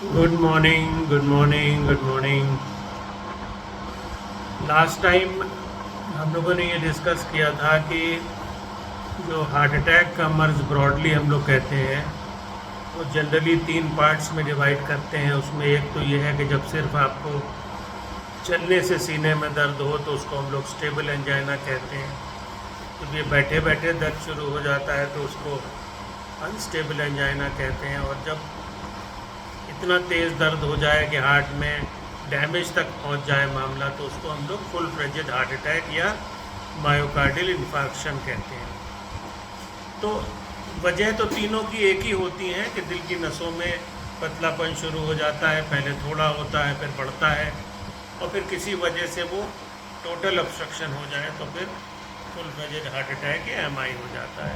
Good morning, good morning, good morning. Last time हम लोगों ने ये डिस्कस किया था कि जो हार्ट अटैक का मर्ज़ ब्रॉडली हम लोग कहते हैं, वो जनरली 3 पार्ट्स में डिवाइड करते हैं। उसमें एक तो ये है कि जब सिर्फ आपको चलने से सीने में दर्द हो तो उसको हम लोग स्टेबल एंजाइना कहते हैं। जब ये बैठे बैठे दर्द शुरू हो जाता है तो उसको अनस्टेबल एंजाइना कहते हैं। और जब इतना तेज़ दर्द हो जाए कि हार्ट में डैमेज तक पहुंच जाए मामला, तो उसको हम लोग फुल फ्लेजेड हार्ट अटैक या मायोकार्डियल इन्फार्क्शन कहते हैं। तो वजह तो तीनों की एक ही होती है कि दिल की नसों में पतलापन शुरू हो जाता है। पहले थोड़ा होता है, फिर बढ़ता है, और फिर किसी वजह से वो टोटल ऑब्स्ट्रक्शन हो जाए तो फिर फुल फ्लेजेड हार्ट अटैक या एमआई हो जाता है।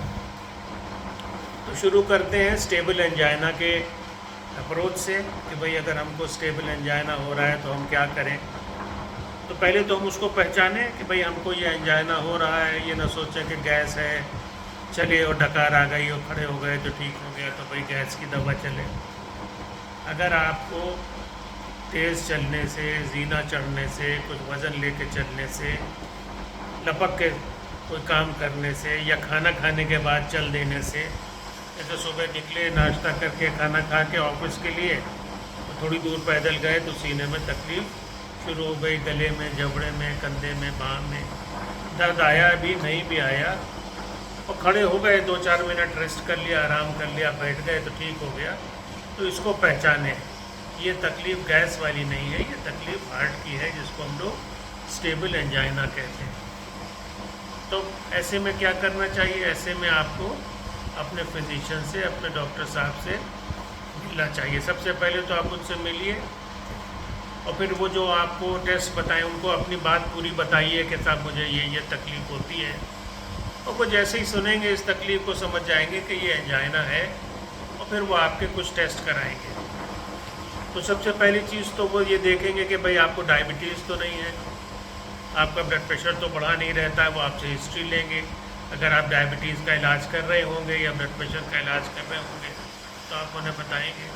तो शुरू करते हैं स्टेबल एंजाइना के अप्रोच से कि भाई अगर हमको स्टेबल एंजाइना हो रहा है तो हम क्या करें। तो पहले तो हम उसको पहचानें कि भाई हमको ये एंजाइना हो रहा है। ये ना सोचें कि गैस है, चलिए और डकार आ गई और खड़े हो गए तो ठीक हो गया, तो भाई गैस की दवा चले। अगर आपको तेज़ चलने से, जीना चढ़ने से, कुछ वज़न लेके चलने से, लपक के कोई काम करने से, या खाना खाने के बाद चल देने से, जैसे सुबह निकले नाश्ता करके खाना खा के ऑफिस के लिए, तो थोड़ी दूर पैदल गए तो सीने में तकलीफ़ शुरू हो गई, गले में, जबड़े में, कंधे में, बाह में दर्द आया भी, नहीं भी आया, और खड़े हो गए, 2-4 मिनट रेस्ट कर लिया, आराम कर लिया, बैठ गए तो ठीक हो गया। तो इसको पहचाने, ये तकलीफ़ गैस वाली नहीं है, ये तकलीफ़ हार्ट की है, जिसको हम लोग स्टेबल एंजाइना कहते हैं। तो ऐसे में क्या करना चाहिए? ऐसे में आपको अपने फिजिशियन से, अपने डॉक्टर साहब से मिलना चाहिए। सबसे पहले तो आप उनसे मिलिए, और फिर वो जो आपको टेस्ट बताएं उनको अपनी बात पूरी बताइए कि साहब मुझे ये तकलीफ़ होती है। और वो जैसे ही सुनेंगे इस तकलीफ़ को समझ जाएंगे कि ये एंजाइना है, और फिर वो आपके कुछ टेस्ट कराएंगे। तो सबसे पहली चीज़ तो वो ये देखेंगे कि भाई आपको डायबिटीज़ तो नहीं है, आपका ब्लड प्रेशर तो बढ़ा नहीं रहता है। वो आपसे हिस्ट्री लेंगे। अगर आप डायबिटीज़ का इलाज कर रहे होंगे या ब्लड प्रेशर का इलाज कर रहे होंगे तो आप उन्हें बताएंगे।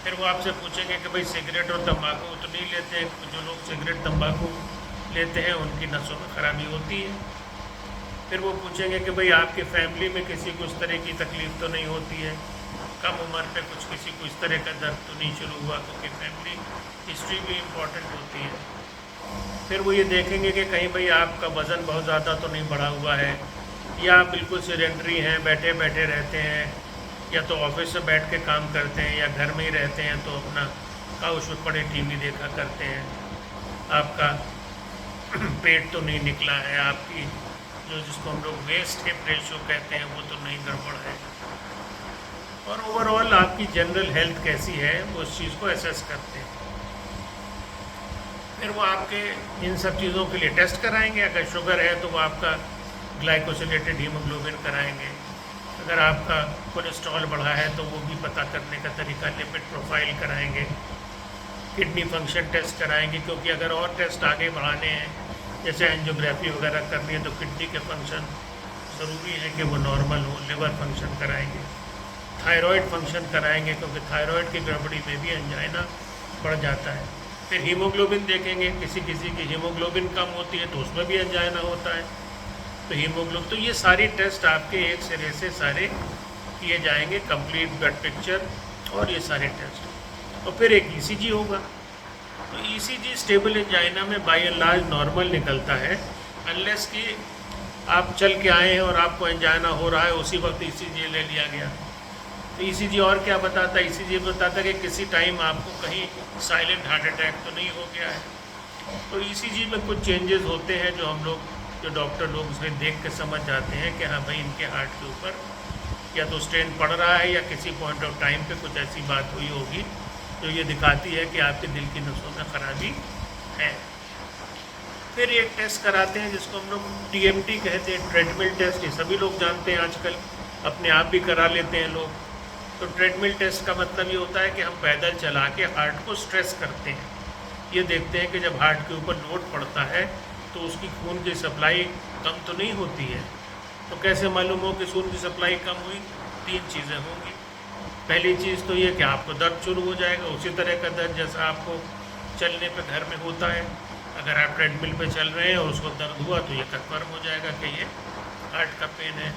फिर वो आपसे पूछेंगे कि भाई सिगरेट और तंबाकू तो नहीं लेते हैं? जो लोग सिगरेट तंबाकू लेते हैं उनकी नसों में ख़राबी होती है। फिर वो पूछेंगे कि भाई आपकी फैमिली में किसी को इस तरह की तकलीफ़ तो नहीं होती है? कम उम्र पे कुछ किसी को इस तरह का दर्द तो नहीं शुरू हुआ? क्योंकि फैमिली हिस्ट्री भी इम्पॉर्टेंट होती है। फिर वो ये देखेंगे कि कहीं भाई आपका वज़न बहुत ज़्यादा तो नहीं बढ़ा हुआ है, या आप बिल्कुल सेडेंटरी हैं, बैठे बैठे रहते हैं, या तो ऑफिस से बैठ के काम करते हैं, या घर में ही रहते हैं तो अपना काउच पे पड़े टीवी देखा करते हैं। आपका पेट तो नहीं निकला है, आपकी जो जिसको हम लोग वेस्ट हिप रेशियो कहते हैं वो तो नहीं गड़बड़ है, और ओवरऑल आपकी जनरल हेल्थ कैसी है वो उस चीज़ को एसेस करते हैं। फिर वो आपके इन सब चीज़ों के लिए टेस्ट कराएंगे। अगर शुगर है तो वो आपका ग्लाइकोसिलेटेड हीमोग्लोबिन कराएंगे। अगर आपका कोलेस्ट्रॉल बढ़ा है तो वो भी पता करने का तरीका, लिपिड प्रोफाइल कराएंगे। किडनी फंक्शन टेस्ट कराएंगे, क्योंकि अगर और टेस्ट आगे बढ़ाने हैं, जैसे एंजियोग्राफी वगैरह करनी है, तो किडनी के फंक्शन ज़रूरी है कि वो नॉर्मल हो। लिवर फंक्शन कराएंगे, थायराइड फंक्शन कराएंगे, क्योंकि थायराइड की गड़बड़ी में भी एंजाइना बढ़ जाता है। फिर हीमोग्लोबिन देखेंगे, किसी किसी की हीमोग्लोबिन कम होती है तो उसमें भी एंजाइना होता है। तो हीमोग्लोबिन, तो ये सारे टेस्ट आपके एक सिरे से सारे किए जाएंगे, कंप्लीट ब्लड पिक्चर और ये सारे टेस्ट। और फिर एक ईसीजी होगा। तो ईसीजी स्टेबल एंजाइना में बाय एंड लार्ज नॉर्मल निकलता है, अनलेस कि आप चल के आए हैं और आपको एंजाइना हो रहा है, उसी वक्त ईसीजी ले लिया गया। तो ईसीजी और क्या बताता है? ईसीजी बताता है कि किसी टाइम आपको कहीं साइलेंट हार्ट अटैक तो नहीं हो गया है। तो ईसीजी में कुछ चेंजेस होते हैं जो हम लोग, जो डॉक्टर लोग उसे देख के समझ जाते हैं कि हाँ भाई इनके हार्ट के ऊपर या तो स्ट्रेन पड़ रहा है, या किसी पॉइंट ऑफ टाइम पे कुछ ऐसी बात हुई होगी जो ये दिखाती है कि आपके दिल की नसों में खराबी है। फिर एक टेस्ट कराते हैं जिसको हम लोग टीएमटी कहते हैं, ट्रेडमिल टेस्ट। ये सभी लोग जानते हैं, आजकल अपने आप भी करा लेते हैं लोग। तो ट्रेडमिल टेस्ट का मतलब ये होता है कि हम पैदल चला के हार्ट को स्ट्रेस करते हैं। ये देखते हैं कि जब हार्ट के ऊपर लोड पड़ता है तो उसकी खून की सप्लाई कम तो नहीं होती है। तो कैसे मालूम हो कि खून की सप्लाई कम हुई? 3 चीज़ें होंगी। पहली चीज़ तो ये कि आपको दर्द शुरू हो जाएगा, उसी तरह का दर्द जैसा आपको चलने पे घर में होता है। अगर आप ट्रेडमिल पे चल रहे हैं और उसको दर्द हुआ तो ये कन्फर्म हो जाएगा कि ये हार्ट का पेन है।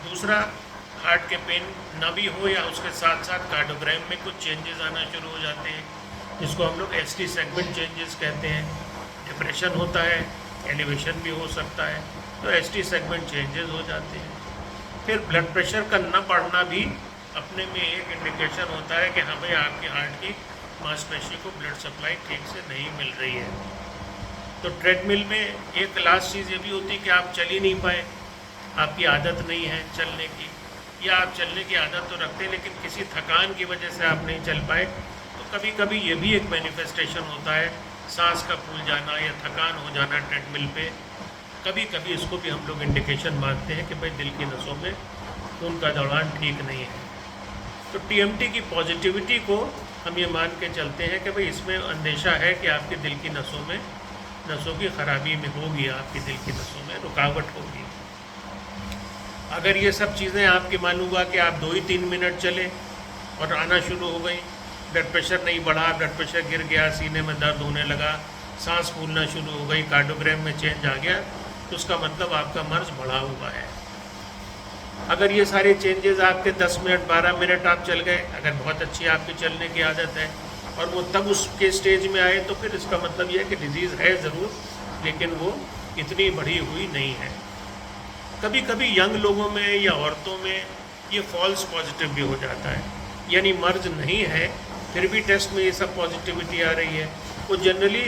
दूसरा, हार्ट के पेन ना भी हो या उसके साथ साथ कार्डियोग्राम में कुछ चेंजेस आना शुरू हो जाते हैं, जिसको हम लोग ST सेगमेंट चेंजेस कहते हैं। डिप्रेशन होता है, एलिवेशन भी हो सकता है, तो ST सेगमेंट चेंजेस हो जाते हैं। फिर ब्लड प्रेशर का न बढ़ना भी अपने में एक इंडिकेशन होता है कि हाँ भाई आपकी हार्ट की मांसपेशी को ब्लड सप्लाई ठीक से नहीं मिल रही है। तो ट्रेडमिल में एक लास्ट चीज़ ये भी होती है कि आप चल ही नहीं पाए, आपकी आदत नहीं है चलने की, या आप चलने की आदत तो रखते हैं लेकिन किसी थकान की वजह से आप नहीं चल पाए, तो कभी कभी ये भी एक मैनिफेस्टेशन होता है, सांस का फूल जाना या थकान हो जाना ट्रेडमिल पे। कभी कभी इसको भी हम लोग इंडिकेशन मानते हैं कि भाई दिल की नसों में खून का दौरान ठीक नहीं है। तो TMT की पॉजिटिविटी को हम ये मान के चलते हैं कि भाई इसमें अंदेशा है कि आपके दिल की नसों की खराबी में होगी, आपकी दिल की नसों में रुकावट होगी। अगर ये सब चीज़ें आपकी मानूंगा कि आप 2 ही 3 मिनट चले और आना शुरू हो गई, ब्लड प्रेशर नहीं बढ़ा, ब्लड प्रेशर गिर गया, सीने में दर्द होने लगा, सांस फूलना शुरू हो गई, कार्डियोग्राम में चेंज आ गया, तो उसका मतलब आपका मर्ज बढ़ा हुआ है। अगर ये सारे चेंजेस आपके 10 मिनट 12 मिनट आप चल गए, अगर बहुत अच्छी आपकी चलने की आदत है और वो तब उसके स्टेज में आए, तो फिर इसका मतलब ये है कि डिजीज़ है ज़रूर, लेकिन वो इतनी बढ़ी हुई नहीं है। कभी कभी यंग लोगों में या औरतों में ये फॉल्स पॉजिटिव भी हो जाता है, यानी मर्ज नहीं है फिर भी टेस्ट में ये सब पॉजिटिविटी आ रही है। वो जनरली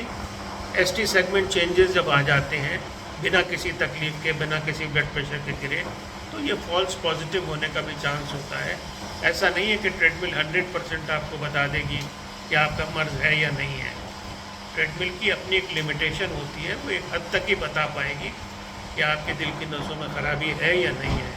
ST सेगमेंट चेंजेस जब आ जाते हैं बिना किसी तकलीफ के, बिना किसी ब्लड प्रेशर के गिरे, तो ये फॉल्स पॉजिटिव होने का भी चांस होता है। ऐसा नहीं है कि ट्रेडमिल 100% आपको बता देगी कि आपका मर्ज है या नहीं है। ट्रेडमिल की अपनी एक लिमिटेशन होती है, वो एक हद तक ही बता पाएगी कि आपके दिल की नसों में खराबी है या नहीं है।